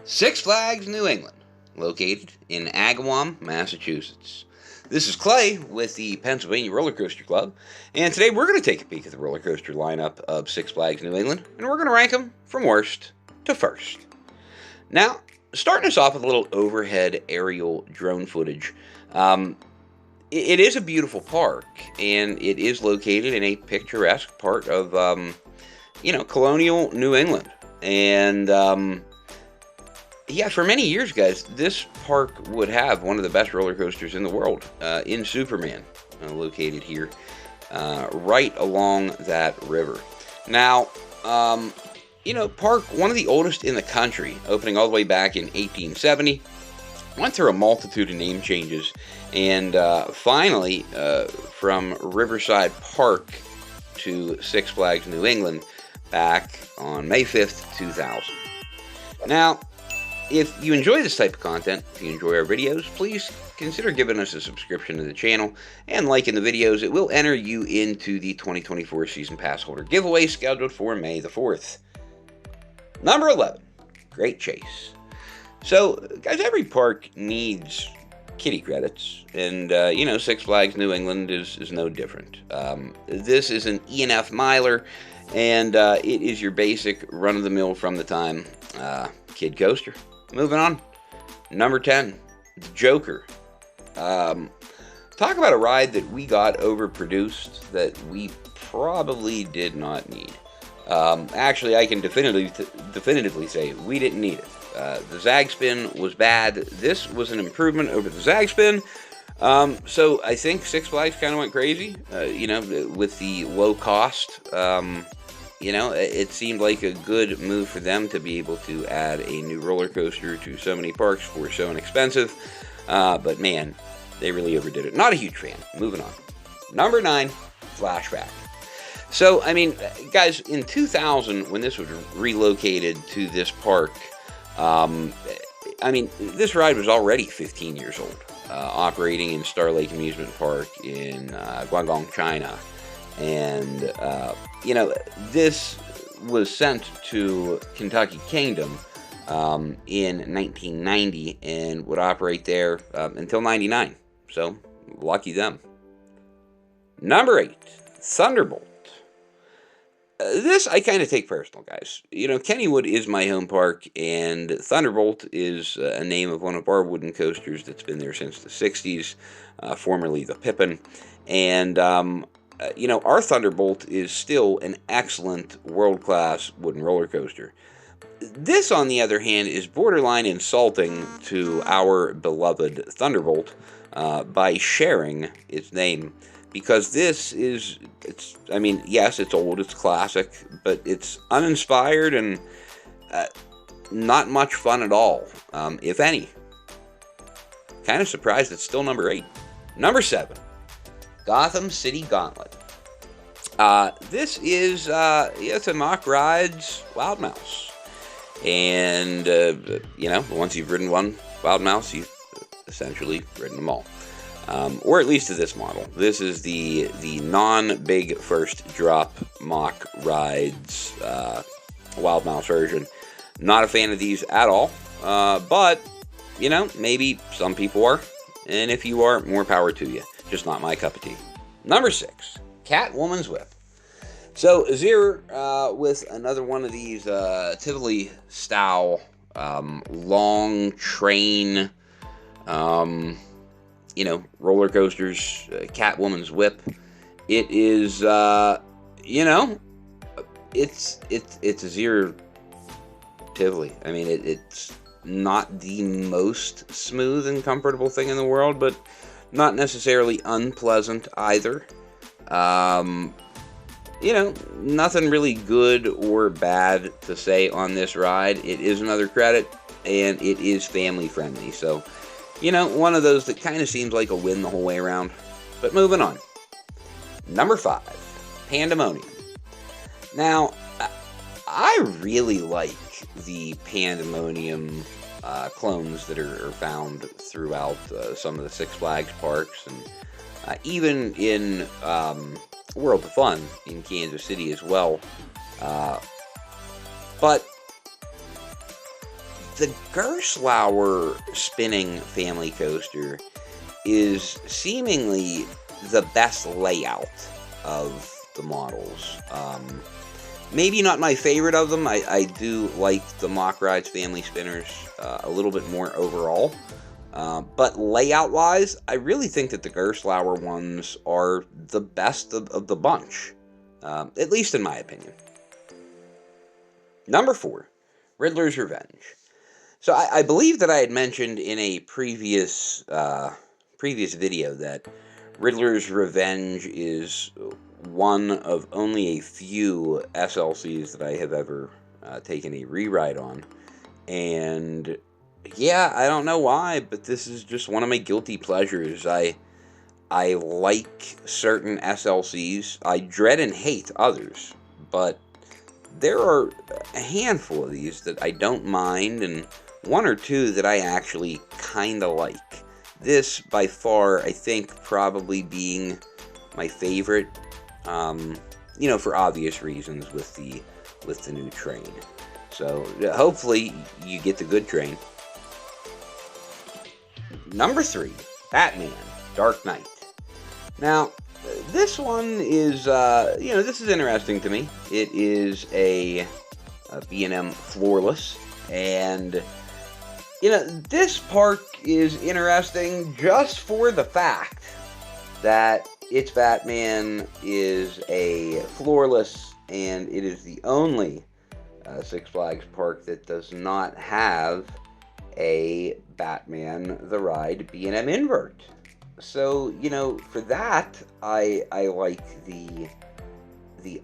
Six Flags New England, located in Agawam, Massachusetts. This is Clay with the Pennsylvania Roller Coaster Club, and today we're going to take a peek at the roller coaster lineup of Six Flags New England, and we're going to rank them from worst to first. Now, starting us off with a little overhead aerial drone footage. It is a beautiful park, and it is located in a picturesque part of, colonial New England. And, yeah, for many years, guys, this park would have one of the best roller coasters in the world, in Superman, located here, right along that river. Now, park, one of the oldest in the country, opening all the way back in 1870, went through a multitude of name changes, and finally, from Riverside Park to Six Flags New England back on May 5th, 2000. Now, if you enjoy this type of content, if you enjoy our videos, please consider giving us a subscription to the channel and liking the videos. It will enter you into the 2024 Season Pass Holder giveaway scheduled for May the 4th. Number 11, Great Chase. So, guys, every park needs kitty credits, and, Six Flags New England is no different. This is an E&F miler, and it is your basic run-of-the-mill from the time kid coaster. Moving on, number 10, the Joker. Talk about a ride that we got overproduced that we probably did not need. Actually, I can definitively say we didn't need it. The Zag Spin was bad. This was an improvement over the Zag Spin. So I think Six Flags kind of went crazy, with the low cost. It seemed like a good move for them to be able to add a new roller coaster to so many parks for so inexpensive. But man, they really overdid it. Not a huge fan. Moving on. Number 9, Flashback. So, guys, in 2000, when this was relocated to this park, this ride was already 15 years old, operating in Star Lake Amusement Park in Guangdong, China. And, this was sent to Kentucky Kingdom in 1990 and would operate there until 99. So, lucky them. Number 8, Thunderbolt. This I kind of take personal, guys. Kennywood is my home park, and Thunderbolt is a name of one of our wooden coasters that's been there since the 60s, formerly the Pippin. And, our Thunderbolt is still an excellent world-class wooden roller coaster. This, on the other hand, is borderline insulting to our beloved Thunderbolt by sharing its name. Because this is, yes, it's old, it's classic, but it's uninspired and not much fun at all, if any. Kind of surprised it's still number 8. Number 7, Gotham City Gauntlet. This is, it's a Mach Rides Wild Mouse. And, once you've ridden one Wild Mouse, you've essentially ridden them all. Or at least to this model. This is the non-big first drop Mach Rides Wild Mouse version. Not a fan of these at all. But, maybe some people are. And if you are, more power to you. Just not my cup of tea. Number 6, Catwoman's Whip. So, Azir with another one of these Tivoli style long train roller coasters, Catwoman's Whip. It is, it's Azir Tivoli. It's not the most smooth and comfortable thing in the world, but not necessarily unpleasant either. Nothing really good or bad to say on this ride. It is another credit, and it is family friendly, so one of those that kind of seems like a win the whole way around. But moving on. Number 5, Pandemonium. Now, I really like the Pandemonium clones that are found throughout some of the Six Flags parks, and even in World of Fun in Kansas City as well. But the Gerstlauer spinning family coaster is seemingly the best layout of the models. Maybe not my favorite of them. I do like the Mock Rides family spinners a little bit more overall. But layout-wise, I really think that the Gerstlauer ones are the best of the bunch. At least in my opinion. Number 4, Riddler's Revenge. So I believe that I had mentioned in a previous video that Riddler's Revenge is one of only a few SLCs that I have ever taken a re-ride on. And yeah, I don't know why, but this is just one of my guilty pleasures. I like certain SLCs. I dread and hate others, but there are a handful of these that I don't mind, and one or two that I actually kind of like. This, by far, I think, probably being my favorite, for obvious reasons with the new train. So, hopefully, you get the good train. Number 3, Batman, Dark Knight. Now, this one is, this is interesting to me. It is a B&M floorless, and this park is interesting just for the fact that its Batman is a floorless, and it is the only Six Flags park that does not have a Batman the Ride B&M invert. So, for that, I like the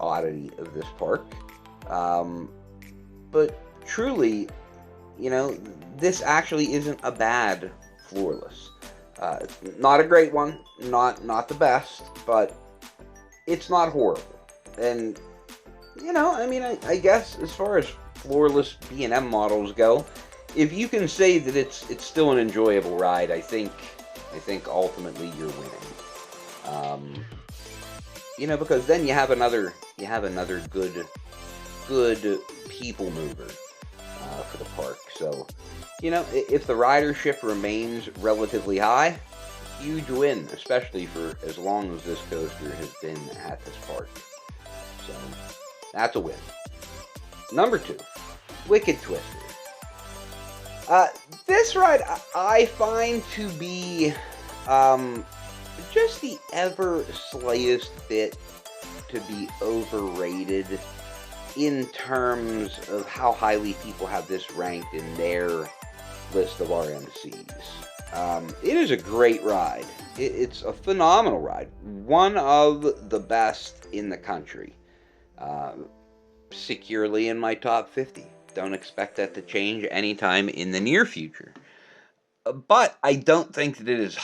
oddity of this park. But truly, this actually isn't a bad floorless. Not a great one, not the best, but it's not horrible. And, I guess as far as floorless B&M models go, if you can say that it's still an enjoyable ride, I think ultimately you're winning. Because then you have another good people mover for the park. So, if the ridership remains relatively high, huge win, especially for as long as this coaster has been at this park. So, that's a win. Number 2, Wicked Twister. This ride I find to be just the ever slightest bit to be overrated in terms of how highly people have this ranked in their list of RMCs. It is a great ride. It's a phenomenal ride. One of the best in the country. Securely in my top 50. Don't expect that to change anytime in the near future. But I don't think that it is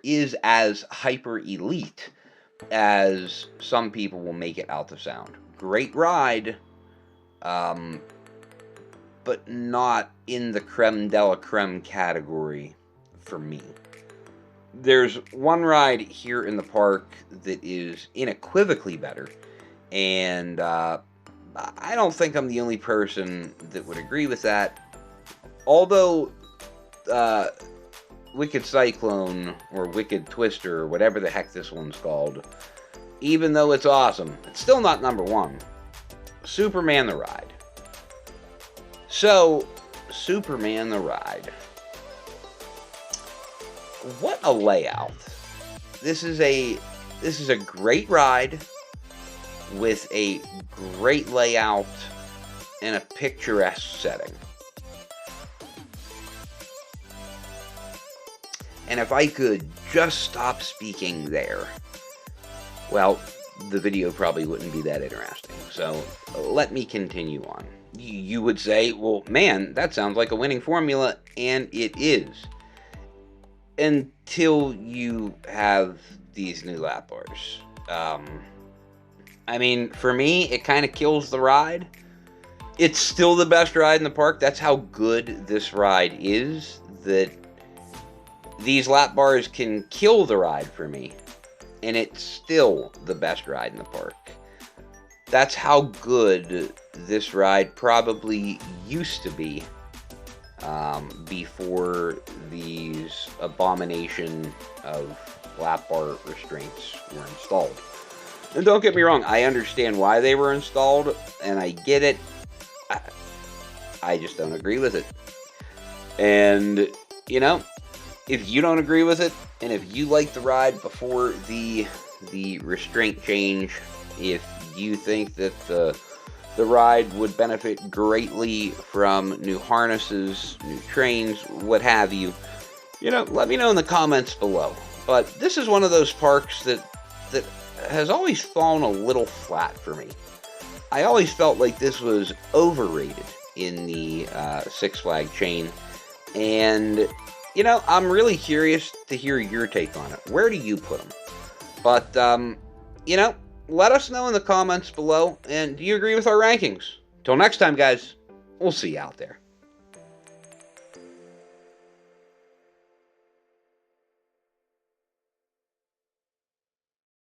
is as hyper elite as some people will make it out to sound. Great ride, but not in the creme de la creme category for me. There's one ride here in the park that is unequivocally better, and I don't think I'm the only person that would agree with that. Although Wicked Cyclone or Wicked Twister or whatever the heck this one's called, even though it's awesome, it's still not number 1. Superman the Ride. So, Superman the Ride. What a layout. This is a great ride with a great layout and a picturesque setting. And if I could just stop speaking there, well, the video probably wouldn't be that interesting. So let me continue on. You would say, well, man, that sounds like a winning formula, and it is. Until you have these new lap bars. For me, it kind of kills the ride. It's still the best ride in the park. That's how good this ride is, that these lap bars can kill the ride for me, and it's still the best ride in the park. That's how good this ride probably used to be before these abomination of lap bar restraints were installed. And don't get me wrong, I understand why they were installed, and I get it. I just don't agree with it. And, you know, if you don't agree with it, and if you like the ride before the restraint change, if you think that the ride would benefit greatly from new harnesses, new trains, what have you, you know, let me know in the comments below. But this is one of those parks that has always fallen a little flat for me. I always felt like this was overrated in the Six Flags chain. And, you know, I'm really curious to hear your take on it. Where do you put them? But, you know, let us know in the comments below. And do you agree with our rankings? Till next time, guys, we'll see you out there.